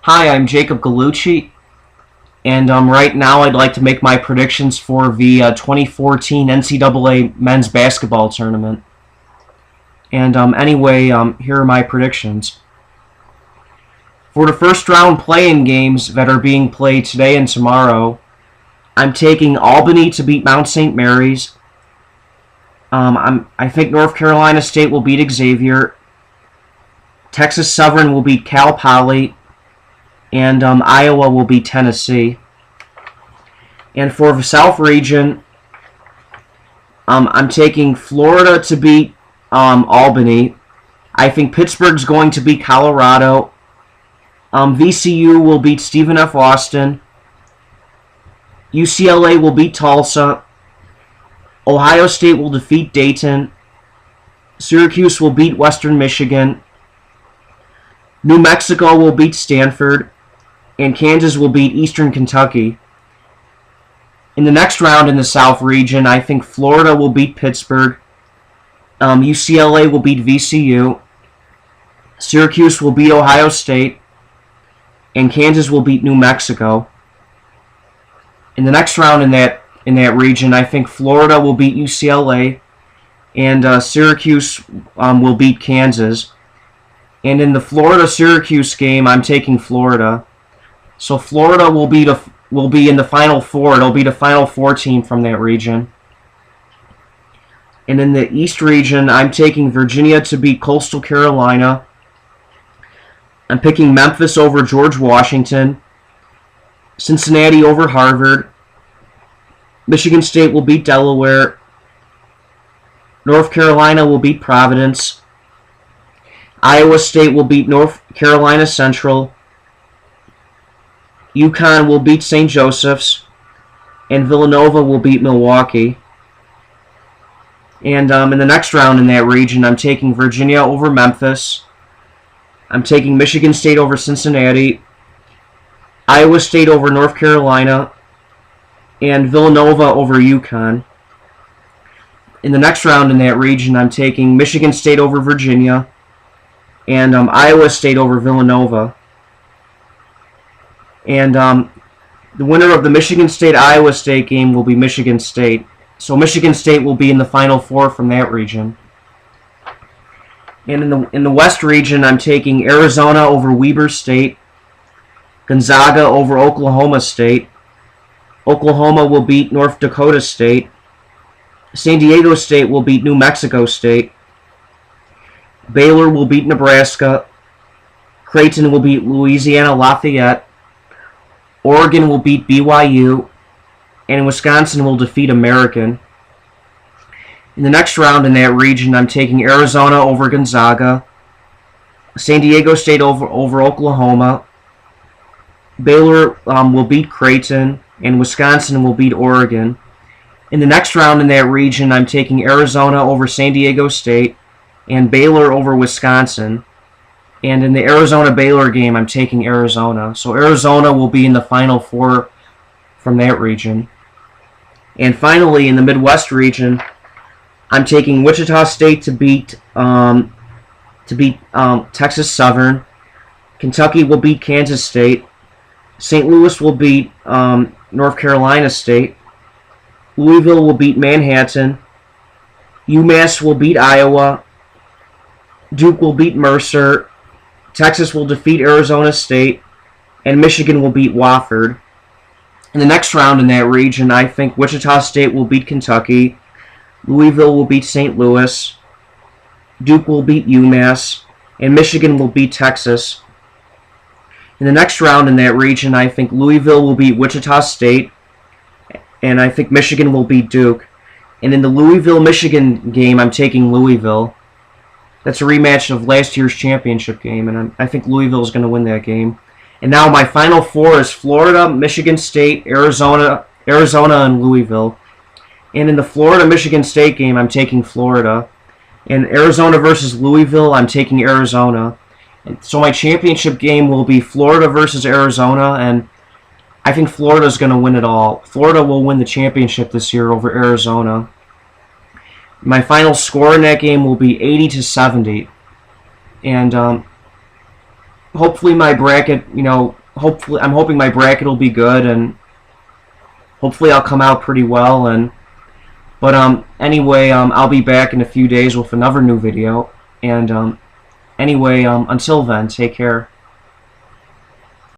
Hi, I'm Jacob Gallucci, and right now I'd like to make my predictions for the 2014 NCAA men's basketball tournament. And here are my predictions. For the first round play-in games that are being played today and tomorrow, I'm taking Albany to beat Mount St. Mary's. I think North Carolina State will beat Xavier. Texas Southern will beat Cal Poly. And Iowa will beat Tennessee. And for the South region, I'm taking Florida to beat Albany. I think Pittsburgh's going to beat Colorado. VCU will beat Stephen F. Austin. UCLA will beat Tulsa. Ohio State will defeat Dayton. Syracuse will beat Western Michigan. New Mexico will beat Stanford. And Kansas will beat Eastern Kentucky. In the next round in the South region, I think Florida will beat Pittsburgh. UCLA will beat VCU. Syracuse will beat Ohio State. And Kansas will beat New Mexico. In the next round in that region, I think Florida will beat UCLA. And Syracuse will beat Kansas. And in the Florida-Syracuse game, I'm taking Florida. So Florida will be in the Final Four. It'll be the Final Four team from that region. And in the East region, I'm taking Virginia to beat Coastal Carolina. I'm picking Memphis over George Washington. Cincinnati over Harvard. Michigan State will beat Delaware. North Carolina will beat Providence. Iowa State will beat North Carolina Central. UConn will beat St. Joseph's, and Villanova will beat Milwaukee. And in the next round in that region, I'm taking Virginia over Memphis. I'm taking Michigan State over Cincinnati, Iowa State over North Carolina, and Villanova over UConn. In the next round in that region, I'm taking Michigan State over Virginia, and Iowa State over Villanova. And the winner of the Michigan State-Iowa State game will be Michigan State. So Michigan State will be in the Final Four from that region. And in the West region, I'm taking Arizona over Weber State, Gonzaga over Oklahoma State. Oklahoma will beat North Dakota State. San Diego State will beat New Mexico State. Baylor will beat Nebraska. Creighton will beat Louisiana Lafayette. Oregon will beat BYU, and Wisconsin will defeat American. In the next round in that region, I'm taking Arizona over Gonzaga, San Diego State over Oklahoma, Baylor will beat Creighton, and Wisconsin will beat Oregon. In the next round in that region, I'm taking Arizona over San Diego State, and Baylor over Wisconsin. And in the Arizona-Baylor game, I'm taking Arizona. So Arizona will be in the Final Four from that region. And finally, in the Midwest region, I'm taking Wichita State to beat Texas Southern. Kentucky will beat Kansas State. St. Louis will beat North Carolina State. Louisville will beat Manhattan. UMass will beat Iowa. Duke will beat Mercer. Texas will defeat Arizona State, and Michigan will beat Wofford. In the next round in that region, I think Wichita State will beat Kentucky, Louisville will beat St. Louis, Duke will beat UMass, and Michigan will beat Texas. In the next round in that region, I think Louisville will beat Wichita State, and I think Michigan will beat Duke. And in the Louisville-Michigan game, I'm taking Louisville. That's a rematch of last year's championship game, and I think Louisville is going to win that game. And now my Final Four is Florida, Michigan State, Arizona, and Louisville. And in the Florida-Michigan State game, I'm taking Florida. And Arizona versus Louisville, I'm taking Arizona. And so my championship game will be Florida versus Arizona, and I think Florida is going to win it all. Florida will win the championship this year over Arizona. My final score in that game will be 80-70. And hopefully my bracket, hopefully I'm hoping my bracket will be good, and hopefully I'll come out pretty well. But anyway, I'll be back in a few days with another new video. And anyway, until then, take care.